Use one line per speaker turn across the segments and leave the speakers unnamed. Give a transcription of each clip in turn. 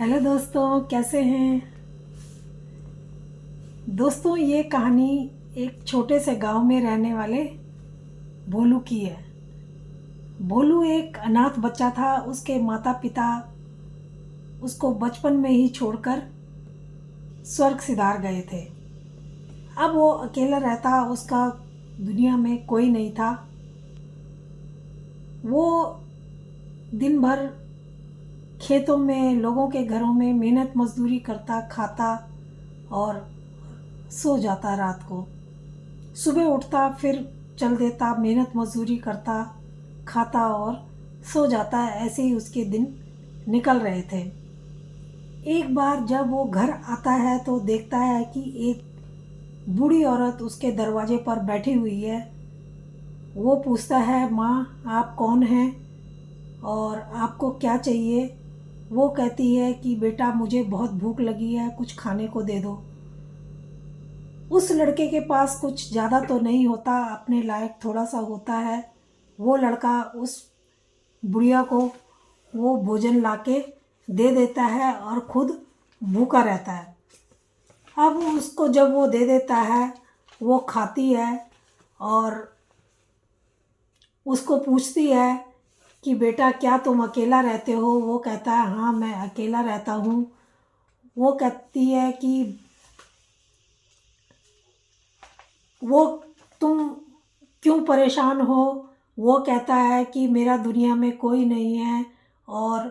Hello दोस्तों, कैसे हैं दोस्तों। ये कहानी एक छोटे से गांव में रहने वाले भोलू की है। भोलू एक अनाथ बच्चा था। उसके माता पिता उसको बचपन में ही छोड़कर स्वर्ग सिधार गए थे। अब वो अकेला रहता, उसका दुनिया में कोई नहीं था। वो दिन भर खेतों में, लोगों के घरों में मेहनत मजदूरी करता, खाता और सो जाता। रात को सुबह उठता, फिर चल देता, मेहनत मजदूरी करता, खाता और सो जाता। ऐसे ही उसके दिन निकल रहे थे। एक बार जब वो घर आता है तो देखता है कि एक बूढ़ी औरत उसके दरवाजे पर बैठी हुई है। वो पूछता है, माँ आप कौन हैं और आपको क्या चाहिए। वो कहती है कि बेटा मुझे बहुत भूख लगी है, कुछ खाने को दे दो। उस लड़के के पास कुछ ज़्यादा तो नहीं होता, अपने लायक थोड़ा सा होता है। वो लड़का उस बुढ़िया को वो भोजन लाके दे देता है और खुद भूखा रहता है। अब उसको जब वो दे देता है, वो खाती है और उसको पूछती है कि बेटा क्या तुम अकेला रहते हो। वो कहता है हाँ मैं अकेला रहता हूँ। वो कहती है कि वो तुम क्यों परेशान हो। वो कहता है कि मेरा दुनिया में कोई नहीं है और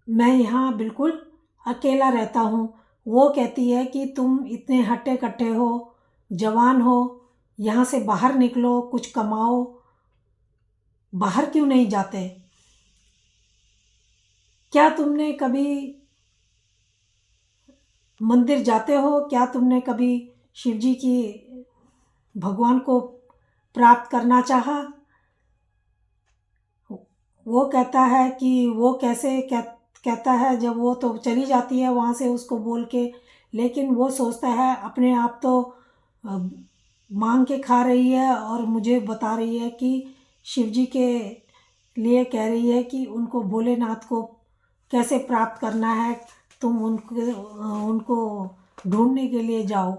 मैं यहाँ बिल्कुल अकेला रहता हूँ। वो कहती है कि तुम इतने हट्टे कट्टे हो, जवान हो, यहाँ से बाहर निकलो, कुछ कमाओ, बाहर क्यों नहीं जाते। क्या तुमने कभी मंदिर जाते हो, क्या तुमने कभी शिव जी की, भगवान को प्राप्त करना चाहा। वो कहता है कि वो कैसे कहता है, जब वो तो चली जाती है वहाँ से उसको बोल के। लेकिन वो सोचता है अपने आप तो अ, मांग के खा रही है और मुझे बता रही है कि शिव जी के लिए कह रही है कि उनको भोलेनाथ को कैसे प्राप्त करना है। तुम उनको ढूंढने के लिए जाओ।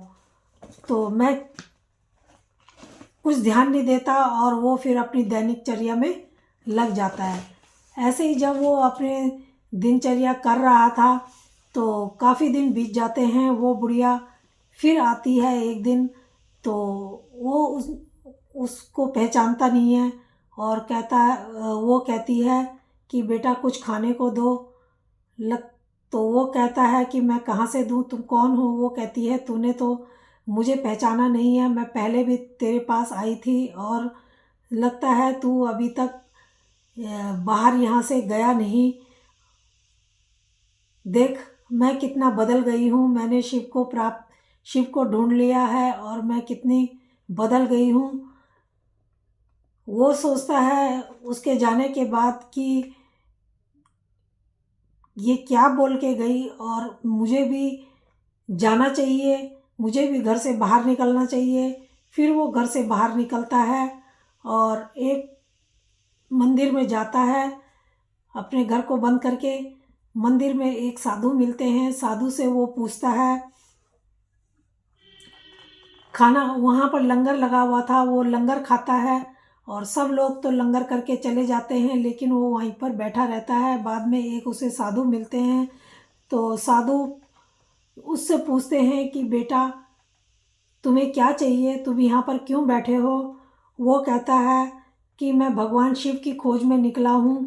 तो मैं कुछ ध्यान नहीं देता और वो फिर अपनी दैनिकचर्या में लग जाता है। ऐसे ही जब वो अपने दिनचर्या कर रहा था तो काफ़ी दिन बीत जाते हैं। वो बुढ़िया फिर आती है एक दिन, तो वो उसको पहचानता नहीं है और वो कहती है कि बेटा कुछ खाने को दो। लग तो वो कहता है कि मैं कहाँ से दूँ, तुम कौन हो। वो कहती है तूने तो मुझे पहचाना नहीं है, मैं पहले भी तेरे पास आई थी और लगता है तू अभी तक बाहर यहाँ से गया नहीं। देख मैं कितना बदल गई हूँ, मैंने शिव को ढूंढ लिया है और मैं कितनी बदल गई हूँ। वो सोचता है उसके जाने के बाद कि ये क्या बोल के गई और मुझे भी जाना चाहिए, मुझे भी घर से बाहर निकलना चाहिए। फिर वो घर से बाहर निकलता है और एक मंदिर में जाता है। अपने घर को बंद करके मंदिर में एक साधु मिलते हैं। साधु से वो पूछता है, खाना वहाँ पर लंगर लगा हुआ था, वो लंगर खाता है और सब लोग तो लंगर करके चले जाते हैं लेकिन वो वहीं पर बैठा रहता है। बाद में एक उसे साधु मिलते हैं तो साधु उससे पूछते हैं कि बेटा तुम्हें क्या चाहिए, तुम यहाँ पर क्यों बैठे हो। वो कहता है कि मैं भगवान शिव की खोज में निकला हूँ,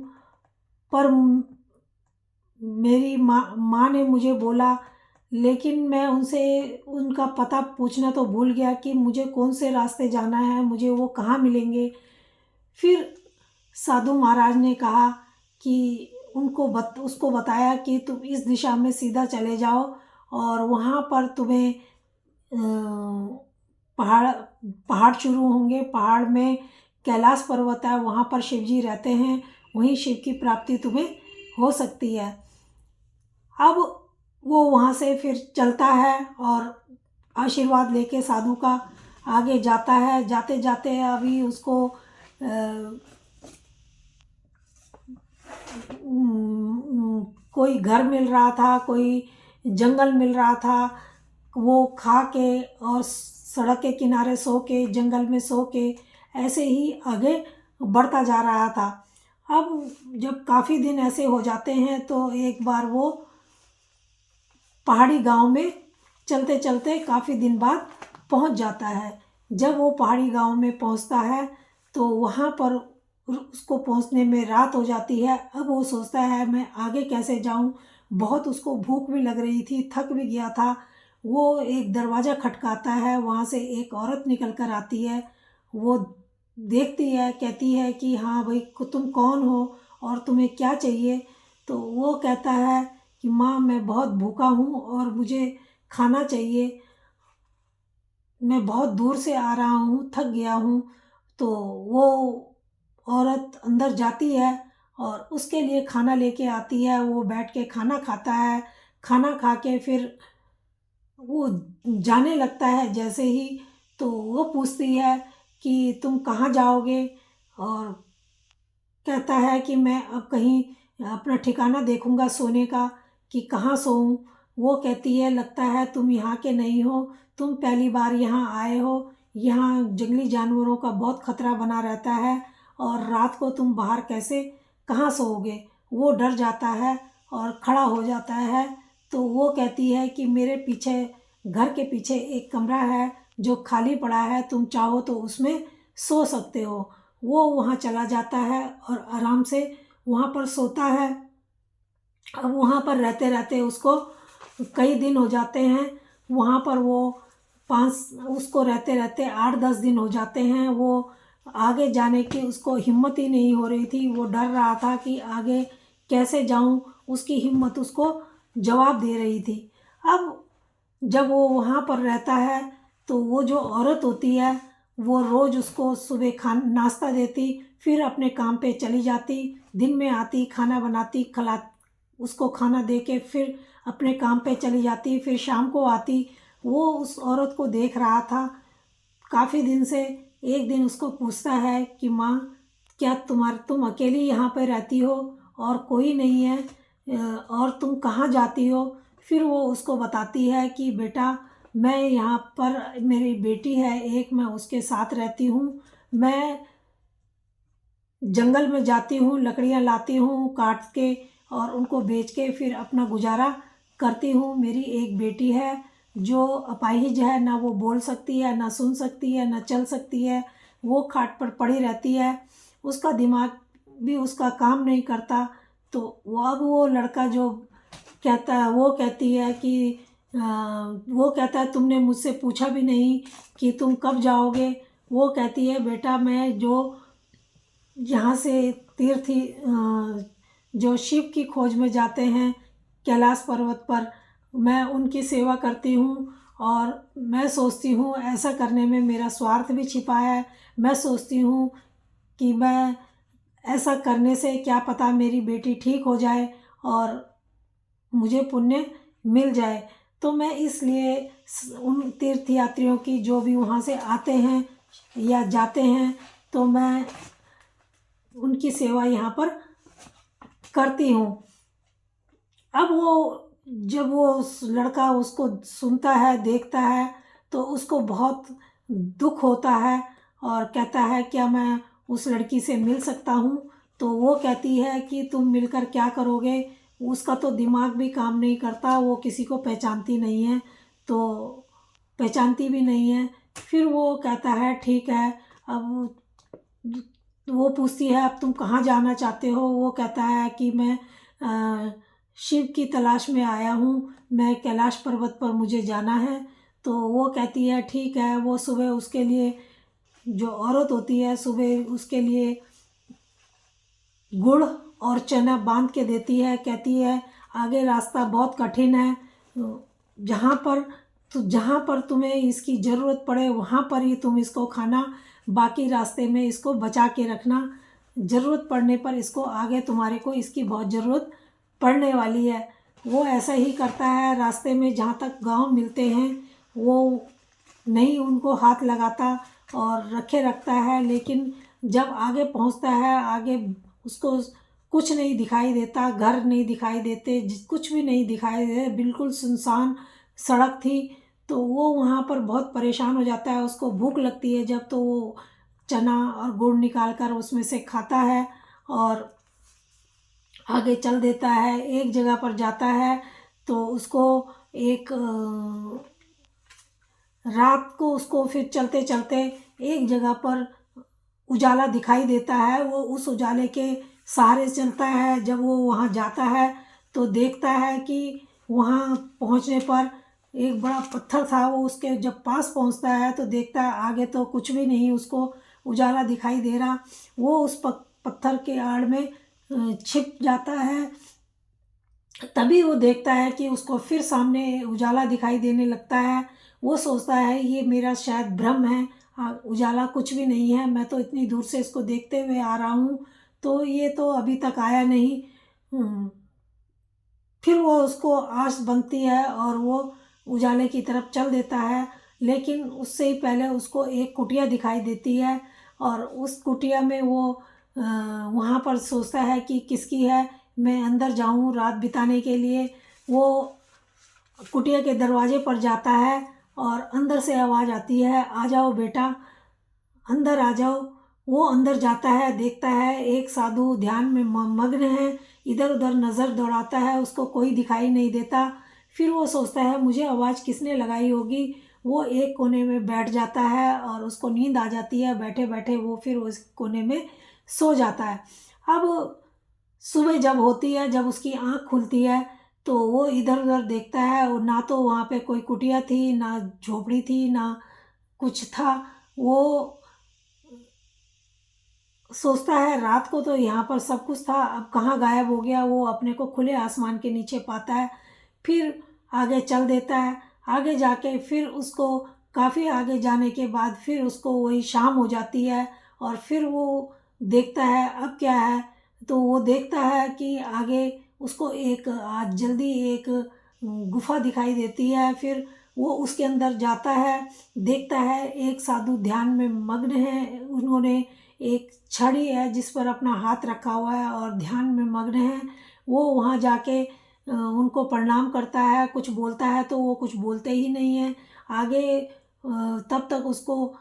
पर मेरी माँ ने मुझे बोला, लेकिन मैं उनसे उनका पता पूछना तो भूल गया कि मुझे कौन से रास्ते जाना है, मुझे वो कहाँ मिलेंगे। फिर साधु महाराज ने कहा कि उसको बताया कि तुम इस दिशा में सीधा चले जाओ और वहाँ पर तुम्हें पहाड़ पहाड़ शुरू होंगे। पहाड़ में कैलाश पर्वत है, वहाँ पर शिव जी रहते हैं, वहीं शिव की प्राप्ति तुम्हें हो सकती है। अब वो वहाँ से फिर चलता है और आशीर्वाद लेके साधु का आगे जाता है। जाते जाते अभी उसको कोई घर मिल रहा था, कोई जंगल मिल रहा था, वो खा के और सड़क के किनारे सो के, जंगल में सो के ऐसे ही आगे बढ़ता जा रहा था। अब जब काफ़ी दिन ऐसे हो जाते हैं तो एक बार वो पहाड़ी गांव में चलते चलते काफ़ी दिन बाद पहुंच जाता है। जब वो पहाड़ी गांव में पहुंचता है तो वहाँ पर उसको पहुंचने में रात हो जाती है। अब वो सोचता है मैं आगे कैसे जाऊं, बहुत उसको भूख भी लग रही थी, थक भी गया था। वो एक दरवाज़ा खटकाता है, वहाँ से एक औरत निकल कर आती है। वो देखती है, कहती है कि हाँ भाई तुम कौन हो और तुम्हें क्या चाहिए। तो वो कहता है कि माँ मैं बहुत भूखा हूँ और मुझे खाना चाहिए, मैं बहुत दूर से आ रहा हूँ, थक गया हूँ। तो वो औरत अंदर जाती है और उसके लिए खाना लेके आती है। वो बैठ के खाना खाता है। खाना खा के फिर वो जाने लगता है जैसे ही, तो वो पूछती है कि तुम कहाँ जाओगे, और कहता है कि मैं अब कहीं अपना ठिकाना देखूंगा सोने का कि कहाँ सोऊं। वो कहती है लगता है तुम यहाँ के नहीं हो, तुम पहली बार यहाँ आए हो। यहाँ जंगली जानवरों का बहुत खतरा बना रहता है और रात को तुम बाहर कैसे कहाँ सोओगे। वो डर जाता है और खड़ा हो जाता है। तो वो कहती है कि मेरे पीछे, घर के पीछे एक कमरा है जो खाली पड़ा है, तुम चाहो तो उसमें सो सकते हो। वो वहाँ चला जाता है और आराम से वहाँ पर सोता है। अब वहाँ पर रहते रहते उसको कई दिन हो जाते हैं। वहाँ पर वो उसको रहते रहते 8-10 दिन हो जाते हैं। वो आगे जाने की उसको हिम्मत ही नहीं हो रही थी। वो डर रहा था कि आगे कैसे जाऊँ, उसकी हिम्मत उसको जवाब दे रही थी। अब जब वो वहाँ पर रहता है तो वो जो औरत होती है वो रोज़ उसको सुबह नाश्ता देती, फिर अपने काम पे चली जाती। दिन में आती, खाना बनाती, उसको खाना दे के फिर अपने काम पे चली जाती, फिर शाम को आती। वो उस औरत को देख रहा था काफ़ी दिन से। एक दिन उसको पूछता है कि माँ क्या तुम अकेली यहाँ पे रहती हो और कोई नहीं है, और तुम कहाँ जाती हो। फिर वो उसको बताती है कि बेटा मैं यहाँ पर, मेरी बेटी है एक, मैं उसके साथ रहती हूँ। मैं जंगल में जाती हूँ, लकड़ियाँ लाती हूँ काट के और उनको बेच के फिर अपना गुजारा करती हूँ। मेरी एक बेटी है जो अपाहिज है, ना वो बोल सकती है, ना सुन सकती है, ना चल सकती है। वो खाट पर पड़ी रहती है, उसका दिमाग भी उसका काम नहीं करता। तो अब वो लड़का जो कहता है, वो कहती है कि वो कहता है तुमने मुझसे पूछा भी नहीं कि तुम कब जाओगे। वो कहती है बेटा मैं जो यहाँ से तीर्थी जो शिव की खोज में जाते हैं कैलाश पर्वत पर, मैं उनकी सेवा करती हूँ। और मैं सोचती हूँ ऐसा करने में मेरा स्वार्थ भी छिपा है। मैं सोचती हूँ कि मैं ऐसा करने से क्या पता मेरी बेटी ठीक हो जाए और मुझे पुण्य मिल जाए। तो मैं इसलिए उन तीर्थयात्रियों की, जो भी वहाँ से आते हैं या जाते हैं, तो मैं उनकी सेवा यहाँ पर करती हूँ। अब वो जब वो उस लड़का उसको सुनता है, देखता है, तो उसको बहुत दुख होता है और कहता है क्या मैं उस लड़की से मिल सकता हूँ। तो वो कहती है कि तुम मिलकर क्या करोगे, उसका तो दिमाग भी काम नहीं करता, वो किसी को पहचानती नहीं है, तो पहचानती भी नहीं है। फिर वो कहता है ठीक है। अब वो पूछती है अब तुम कहाँ जाना चाहते हो। वो कहता है कि मैं शिव की तलाश में आया हूँ, मैं कैलाश पर्वत पर मुझे जाना है। तो वो कहती है ठीक है। वो सुबह उसके लिए, जो औरत होती है, सुबह उसके लिए गुड़ और चना बांध के देती है। कहती है आगे रास्ता बहुत कठिन है, जहाँ पर तुम्हें इसकी ज़रूरत पड़े वहाँ पर ही तुम इसको खाना, बाकी रास्ते में इसको बचा के रखना। ज़रूरत पड़ने पर इसको, आगे तुम्हारे को इसकी बहुत ज़रूरत पड़ने वाली है। वो ऐसा ही करता है। रास्ते में जहाँ तक गांव मिलते हैं वो नहीं उनको हाथ लगाता और रखे रखता है। लेकिन जब आगे पहुँचता है, आगे उसको कुछ नहीं दिखाई देता, घर नहीं दिखाई देते, कुछ भी नहीं दिखाई दे, बिल्कुल सुनसान सड़क थी। तो वो वहाँ पर बहुत परेशान हो जाता है, उसको भूख लगती है जब, तो वो चना और गुड़ निकाल कर उसमें से खाता है और आगे चल देता है। एक जगह पर जाता है तो उसको एक रात को उसको फिर चलते चलते एक जगह पर उजाला दिखाई देता है। वो उस उजाले के सहारे चलता है। जब वो वहाँ जाता है तो देखता है कि वहाँ पहुँचने पर एक बड़ा पत्थर था। वो उसके जब पास पहुँचता है तो देखता है आगे तो कुछ भी नहीं, उसको उजाला दिखाई दे रहा। वो उस पत्थर के आड़ में छिप जाता है। तभी वो देखता है कि उसको फिर सामने उजाला दिखाई देने लगता है। वो सोचता है ये मेरा शायद भ्रम है, उजाला कुछ भी नहीं है, मैं तो इतनी दूर से इसको देखते हुए आ रहा हूँ, तो ये तो अभी तक आया नहीं। फिर वो उसको आस बनती है और वो उजाले की तरफ चल देता है। लेकिन उससे ही पहले उसको एक कुटिया दिखाई देती है और उस कुटिया में वो वहाँ पर सोचता है कि किसकी है, मैं अंदर जाऊँ रात बिताने के लिए। वो कुटिया के दरवाजे पर जाता है और अंदर से आवाज़ आती है, आ जाओ बेटा, अंदर आ जाओ। वो अंदर जाता है, देखता है एक साधु ध्यान में मग्न है, इधर उधर नज़र दौड़ाता है, उसको कोई दिखाई नहीं देता। फिर वो सोचता है मुझे आवाज़ किसने लगाई होगी। वो एक कोने में बैठ जाता है और उसको नींद आ जाती है। बैठे बैठे वो फिर उस कोने में सो जाता है। अब सुबह जब होती है, जब उसकी आँख खुलती है तो वो इधर उधर देखता है और ना तो वहाँ पे कोई कुटिया थी, ना झोपड़ी थी, ना कुछ था। वो सोचता है रात को तो यहाँ पर सब कुछ था, अब कहाँ गायब हो गया। वो अपने को खुले आसमान के नीचे पाता है। फिर आगे चल देता है। आगे जाके फिर उसको काफ़ी आगे जाने के बाद फिर उसको वही शाम हो जाती है और फिर वो देखता है अब क्या है। तो वो देखता है कि आगे उसको एक आज जल्दी एक गुफा दिखाई देती है। फिर वो उसके अंदर जाता है, देखता है एक साधु ध्यान में मग्न है। उन्होंने एक छड़ी है जिस पर अपना हाथ रखा हुआ है और ध्यान में मग्न है। वो वहाँ जाके उनको प्रणाम करता है, कुछ बोलता है तो वो कुछ बोलते ही नहीं है। आगे तब तक उसको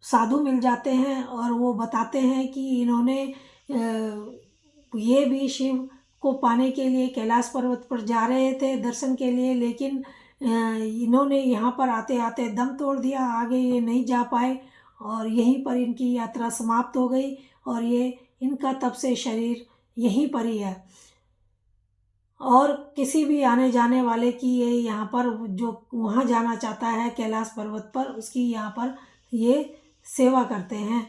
साधु मिल जाते हैं और वो बताते हैं कि इन्होंने ये भी शिव को पाने के लिए कैलाश पर्वत पर जा रहे थे दर्शन के लिए, लेकिन इन्होंने यहाँ पर आते आते दम तोड़ दिया, आगे ये नहीं जा पाए और यहीं पर इनकी यात्रा समाप्त हो गई और ये इनका तब से शरीर यहीं पर ही है। और किसी भी आने जाने वाले की ये यहाँ पर जो वहाँ जाना चाहता है कैलाश पर्वत पर, उसकी यहाँ पर ये सेवा करते हैं।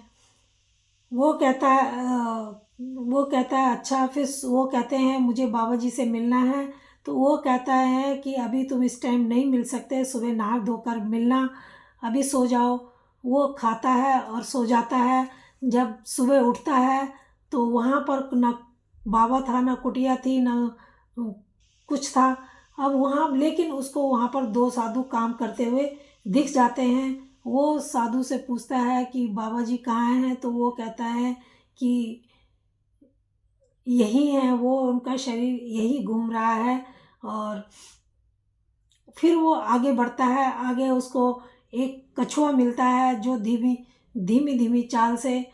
वो कहता है वो कहता है अच्छा। फिर वो कहते हैं मुझे बाबा जी से मिलना है। तो वो कहता है कि अभी तुम इस टाइम नहीं मिल सकते, सुबह नहा धोकर मिलना, अभी सो जाओ। वो खाता है और सो जाता है। जब सुबह उठता है तो वहाँ पर ना बाबा था, ना कुटिया थी, ना कुछ था। अब वहाँ लेकिन उसको वहाँ पर दो साधु काम करते हुए दिख जाते हैं। वो साधु से पूछता है कि बाबा जी कहाँ हैं। तो वो कहता है कि यही है, वो उनका शरीर यही घूम रहा है। और फिर वो आगे बढ़ता है। आगे उसको एक कछुआ मिलता है जो धीमी धीमी धीमी चाल से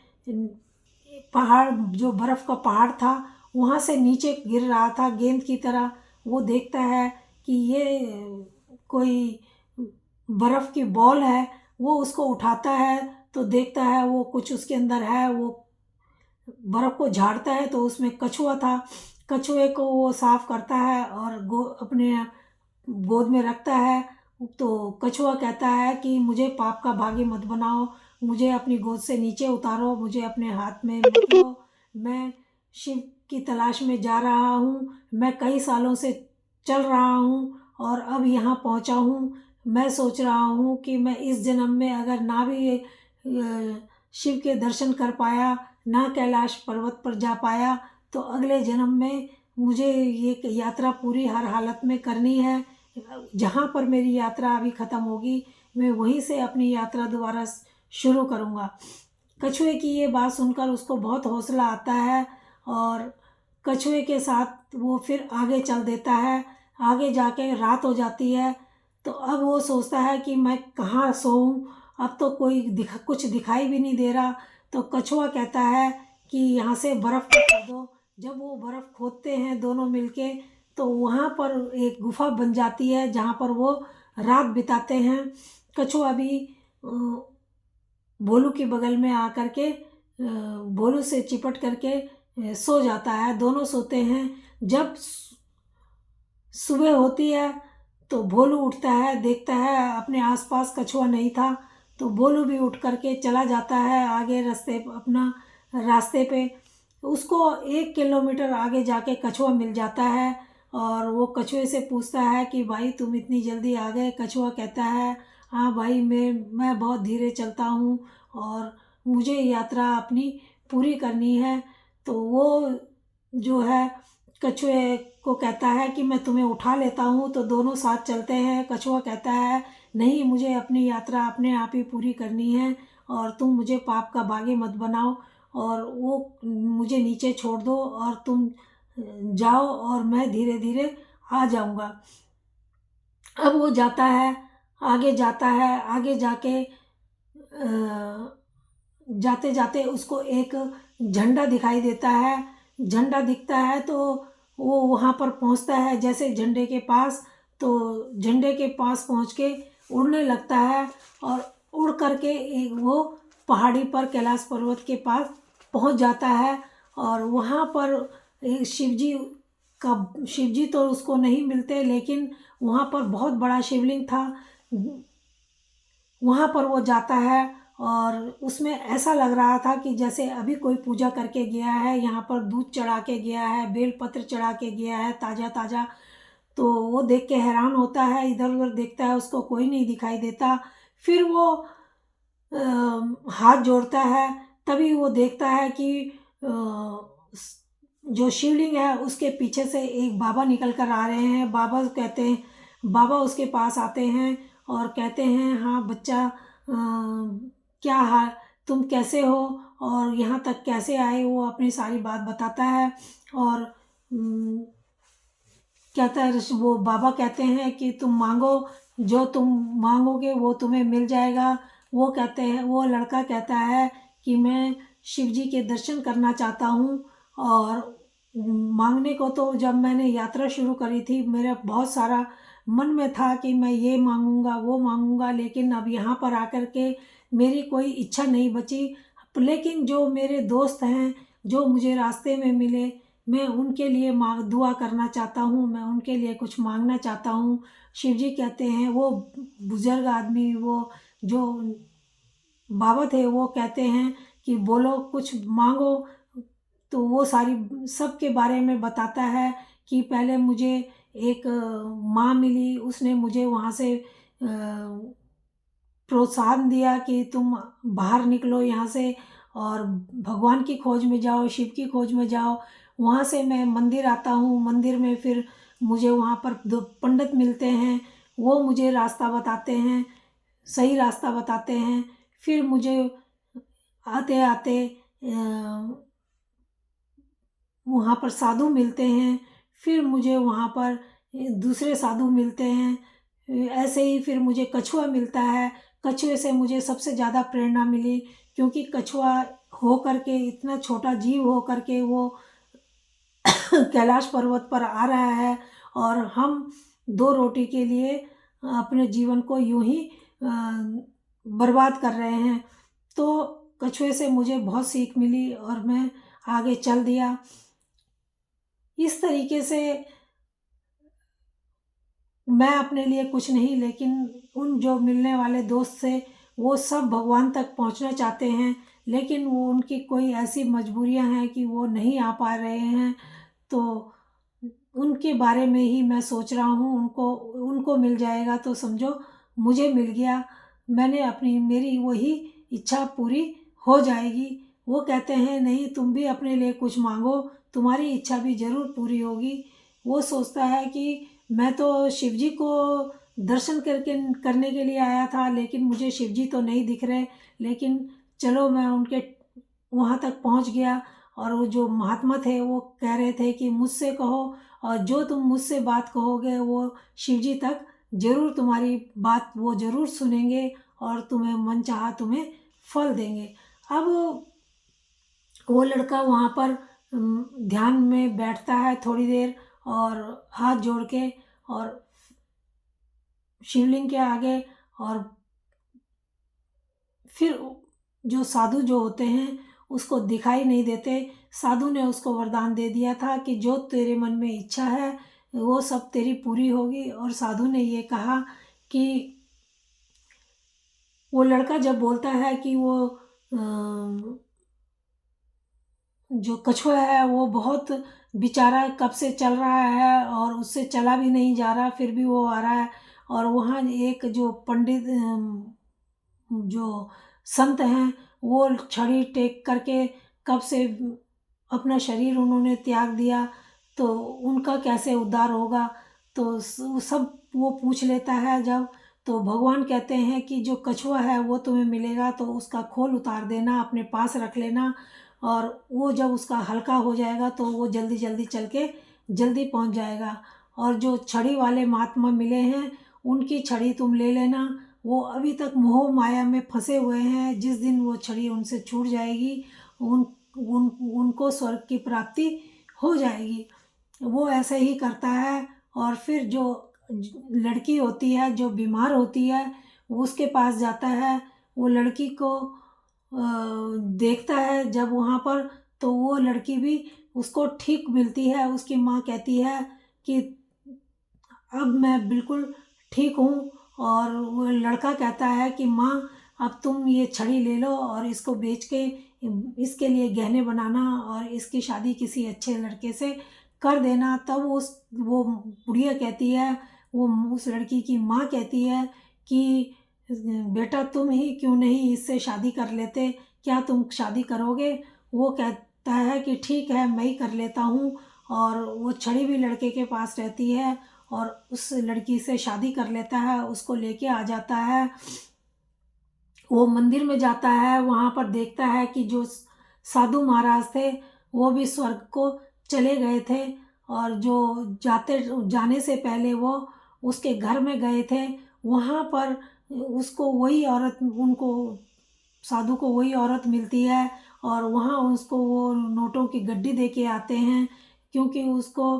पहाड़, जो बर्फ़ का पहाड़ था वहाँ से नीचे गिर रहा था गेंद की तरह। वो देखता है कि ये कोई बर्फ़ की बॉल है। वो उसको उठाता है तो देखता है वो कुछ उसके अंदर है। वो बर्फ़ को झाड़ता है तो उसमें कछुआ था। कछुए को वो साफ़ करता है और अपने गोद में रखता है। तो कछुआ कहता है कि मुझे पाप का भागी मत बनाओ, मुझे अपनी गोद से नीचे उतारो, मुझे अपने हाथ में मत लो। मैं शिव की तलाश में जा रहा हूँ, मैं कई सालों से चल रहा हूँ और अब यहाँ पहुँचा हूँ। मैं सोच रहा हूँ कि मैं इस जन्म में अगर ना भी शिव के दर्शन कर पाया, ना कैलाश पर्वत पर जा पाया, तो अगले जन्म में मुझे ये यात्रा पूरी हर हालत में करनी है। जहाँ पर मेरी यात्रा अभी ख़त्म होगी मैं वहीं से अपनी यात्रा दोबारा शुरू करूँगा। कछुए की ये बात सुनकर उसको बहुत हौसला आता है और कछुए के साथ वो फिर आगे चल देता है। आगे जाके रात हो जाती है, तो अब वो सोचता है कि मैं कहाँ सोऊं, अब तो कोई कुछ दिखाई भी नहीं दे रहा। तो कछुआ कहता है कि यहाँ से बर्फ़ को खोदो। जब वो बर्फ़ खोदते हैं दोनों मिलके, तो वहाँ पर एक गुफा बन जाती है जहाँ पर वो रात बिताते हैं। कछुआ भी भोलू के बगल में आकर के भोलू से चिपट करके सो जाता है। दोनों सोते हैं। जब सुबह होती है तो भोलू उठता है, देखता है अपने आसपास कछुआ नहीं था, तो भोलू भी उठ करके चला जाता है आगे रास्ते पे। उसको 1 किलोमीटर आगे जाके कछुआ मिल जाता है और वो कछुए से पूछता है कि भाई तुम इतनी जल्दी आ गए। कछुआ कहता है हाँ भाई, मैं बहुत धीरे चलता हूँ और मुझे यात्रा अपनी पूरी करनी है। तो वो जो है कछुए को कहता है कि मैं तुम्हें उठा लेता हूँ। तो दोनों साथ चलते हैं। कछुआ कहता है नहीं, मुझे अपनी यात्रा अपने आप ही पूरी करनी है और तुम मुझे पाप का बागी मत बनाओ और वो मुझे नीचे छोड़ दो और तुम जाओ और मैं धीरे धीरे आ जाऊँगा। अब वो जाता है, आगे जाता है। आगे जाके जाते जाते उसको एक झंडा दिखाई देता है। झंडा दिखता है तो वो वहाँ पर पहुँचता है। जैसे झंडे के पास, तो झंडे के पास पहुँच के उड़ने लगता है और उड़ करके एक वो पहाड़ी पर कैलाश पर्वत के पास पहुँच जाता है। और वहाँ पर एक शिव जी तो उसको नहीं मिलते, लेकिन वहाँ पर बहुत बड़ा शिवलिंग था। वहाँ पर वो जाता है और उसमें ऐसा लग रहा था कि जैसे अभी कोई पूजा करके गया है। यहाँ पर दूध चढ़ा के गया है, बेलपत्र चढ़ा के गया है ताज़ा ताज़ा। तो वो देख के हैरान होता है, इधर उधर देखता है, उसको कोई नहीं दिखाई देता। फिर वो हाथ जोड़ता है। तभी वो देखता है कि जो शिवलिंग है उसके पीछे से एक बाबा निकल कर आ रहे हैं। बाबा उसके पास आते हैं और कहते हैं हाँ बच्चा, क्या हाल, तुम कैसे हो और यहाँ तक कैसे आए। वो अपनी सारी बात बताता है और कहता है, वो बाबा कहते हैं कि तुम मांगो, जो तुम मांगोगे वो तुम्हें मिल जाएगा। वो लड़का कहता है कि मैं शिव जी के दर्शन करना चाहता हूँ। और मांगने को तो जब मैंने यात्रा शुरू करी थी, मेरा बहुत सारा मन में था कि मैं ये मांगूंगा वो मांगूंगा, लेकिन अब यहाँ पर आकर के मेरी कोई इच्छा नहीं बची। लेकिन जो मेरे दोस्त हैं, जो मुझे रास्ते में मिले, मैं उनके लिए दुआ करना चाहता हूँ, मैं उनके लिए कुछ मांगना चाहता हूँ। शिव जी कहते हैं, वो बुजुर्ग आदमी, वो जो बाबा थे, वो कहते हैं कि बोलो कुछ मांगो। तो वो सारी सब के बारे में बताता है कि पहले मुझे एक माँ मिली, उसने मुझे वहाँ से प्रोत्साहन दिया कि तुम बाहर निकलो यहाँ से और भगवान की खोज में जाओ, शिव की खोज में जाओ। वहाँ से मैं मंदिर आता हूँ। मंदिर में फिर मुझे वहाँ पर 2 पंडित मिलते हैं, वो मुझे रास्ता बताते हैं, सही रास्ता बताते हैं। फिर मुझे आते आते वहाँ पर साधु मिलते हैं। फिर मुझे वहाँ पर दूसरे साधु मिलते हैं। ऐसे ही फिर मुझे कछुआ मिलता है। कछुए से मुझे सबसे ज़्यादा प्रेरणा मिली, क्योंकि कछुआ हो करके, इतना छोटा जीव हो करके वो कैलाश पर्वत पर आ रहा है और हम 2 रोटी के लिए अपने जीवन को यूं ही बर्बाद कर रहे हैं। तो कछुए से मुझे बहुत सीख मिली और मैं आगे चल दिया। इस तरीके से मैं अपने लिए कुछ नहीं, लेकिन उन जो मिलने वाले दोस्त थे, वो सब भगवान तक पहुंचना चाहते हैं, लेकिन वो उनकी कोई ऐसी मजबूरियां हैं कि वो नहीं आ पा रहे हैं। तो उनके बारे में ही मैं सोच रहा हूँ। उनको उनको मिल जाएगा तो समझो मुझे मिल गया। मेरी वही इच्छा पूरी हो जाएगी। वो कहते हैं नहीं, तुम भी अपने लिए कुछ मांगो, तुम्हारी इच्छा भी ज़रूर पूरी होगी। वो सोचता है कि मैं तो शिव जी को दर्शन करने के लिए आया था, लेकिन मुझे शिव जी तो नहीं दिख रहे। लेकिन चलो, मैं उनके वहाँ तक पहुँच गया और वो जो महात्मा थे वो कह रहे थे कि मुझसे कहो, और जो तुम मुझसे बात कहोगे वो शिव जी तक ज़रूर तुम्हारी बात वो ज़रूर सुनेंगे और तुम्हें मनचाहा तुम्हें फल देंगे। अब वो लड़का वहाँ पर ध्यान में बैठता है थोड़ी देर, और हाथ जोड़ के, और शिवलिंग के आगे, और फिर जो साधु जो होते हैं उसको दिखाई नहीं देते। साधु ने उसको वरदान दे दिया था कि जो तेरे मन में इच्छा है वो सब तेरी पूरी होगी। और साधु ने ये कहा कि वो लड़का जब बोलता है कि वो जो कछुआ है वो बहुत बेचारा कब से चल रहा है और उससे चला भी नहीं जा रहा, फिर भी वो आ रहा है। और वहाँ एक जो पंडित जो संत हैं वो छड़ी टेक करके कब से अपना शरीर उन्होंने त्याग दिया, तो उनका कैसे उद्धार होगा। तो सब वो पूछ लेता है जब, तो भगवान कहते हैं कि जो कछुआ है वो तुम्हें मिलेगा तो उसका खोल उतार देना, अपने पास रख लेना, और वो जब उसका हल्का हो जाएगा तो वो जल्दी जल्दी चल के जल्दी पहुंच जाएगा। और जो छड़ी वाले महात्मा मिले हैं उनकी छड़ी तुम ले लेना, वो अभी तक मोह माया में फंसे हुए हैं, जिस दिन वो छड़ी उनसे छूट जाएगी उन उन उनको स्वर्ग की प्राप्ति हो जाएगी। वो ऐसे ही करता है। और फिर जो लड़की होती है जो बीमार होती है वो उसके पास जाता है, वो लड़की को देखता है जब वहाँ पर, तो वो लड़की भी उसको ठीक मिलती है। उसकी माँ कहती है कि अब मैं बिल्कुल ठीक हूँ। और वो लड़का कहता है कि माँ अब तुम ये छड़ी ले लो और इसको बेच के इसके लिए गहने बनाना और इसकी शादी किसी अच्छे लड़के से कर देना। तब वो बुढ़िया कहती है, वो उस लड़की की माँ कहती है कि बेटा तुम ही क्यों नहीं इससे शादी कर लेते, क्या तुम शादी करोगे। वो कहता है कि ठीक है मैं ही कर लेता हूँ। और वो छड़ी भी लड़के के पास रहती है और उस लड़की से शादी कर लेता है, उसको लेके आ जाता है। वो मंदिर में जाता है, वहाँ पर देखता है कि जो साधु महाराज थे वो भी स्वर्ग को चले गए थे, और जो जाने से पहले वो उसके घर में गए थे। वहाँ पर उसको वही औरत, उनको साधु को वही औरत मिलती है, और वहाँ उसको वो नोटों की गड्डी दे के आते हैं, क्योंकि उसको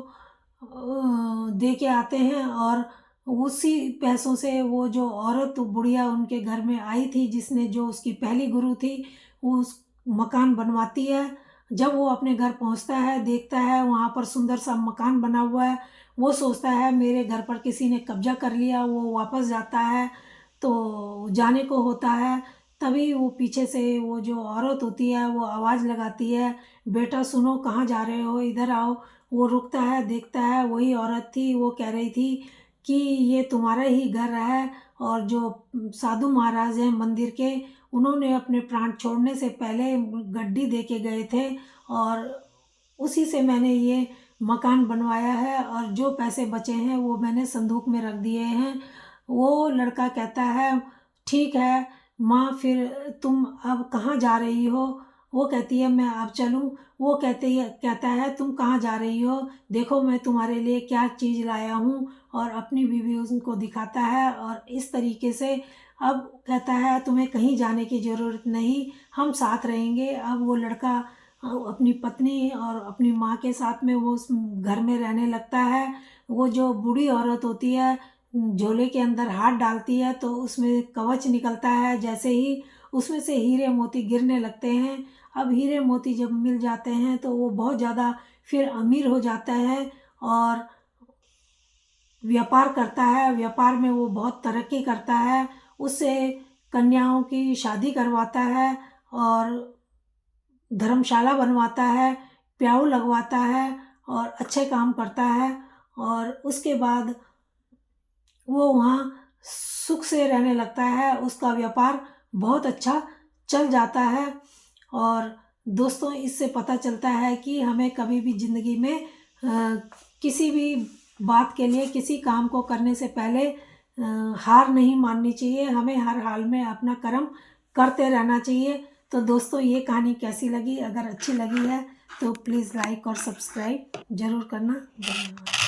दे के आते हैं। और उसी पैसों से वो जो औरत बुढ़िया उनके घर में आई थी, जिसने जो उसकी पहली गुरु थी, वो उस मकान बनवाती है। जब वो अपने घर पहुंचता है देखता है वहाँ पर सुंदर सा मकान बना हुआ है, वो सोचता है मेरे घर पर किसी ने कब्जा कर लिया। वो वापस जाता है, तो जाने को होता है, तभी वो पीछे से वो जो औरत होती है वो आवाज़ लगाती है, बेटा सुनो कहाँ जा रहे हो, इधर आओ। वो रुकता है, देखता है वही औरत थी। वो कह रही थी कि ये तुम्हारा ही घर है, और जो साधु महाराज हैं मंदिर के, उन्होंने अपने प्राण छोड़ने से पहले गड्डी दे के गए थे, और उसी से मैंने ये मकान बनवाया है, और जो पैसे बचे हैं वो मैंने संदूक में रख दिए हैं। वो लड़का कहता है ठीक है माँ, फिर तुम अब कहाँ जा रही हो। वो कहती है मैं अब चलूँ। वो कहता है तुम कहाँ जा रही हो, देखो मैं तुम्हारे लिए क्या चीज़ लाया हूँ। और अपनी बीवी उनको दिखाता है, और इस तरीके से अब कहता है तुम्हें कहीं जाने की ज़रूरत नहीं, हम साथ रहेंगे। अब वो लड़का अपनी पत्नी और अपनी माँ के साथ में वो उस घर में रहने लगता है। वो जो बूढ़ी औरत होती है झोले के अंदर हाथ डालती है तो उसमें कवच निकलता है, जैसे ही उसमें से हीरे मोती गिरने लगते हैं। अब हीरे मोती जब मिल जाते हैं तो वो बहुत ज़्यादा फिर अमीर हो जाता है, और व्यापार करता है। व्यापार में वो बहुत तरक्की करता है, उससे कन्याओं की शादी करवाता है, और धर्मशाला बनवाता है, प्याऊ लगवाता है, और अच्छे काम करता है। और उसके बाद वो वहाँ सुख से रहने लगता है, उसका व्यापार बहुत अच्छा चल जाता है। और दोस्तों इससे पता चलता है कि हमें कभी भी ज़िंदगी में किसी भी बात के लिए, किसी काम को करने से पहले हार नहीं माननी चाहिए, हमें हर हाल में अपना कर्म करते रहना चाहिए। तो दोस्तों ये कहानी कैसी लगी, अगर अच्छी लगी है तो प्लीज़ लाइक और सब्सक्राइब ज़रूर करना। धन्यवाद।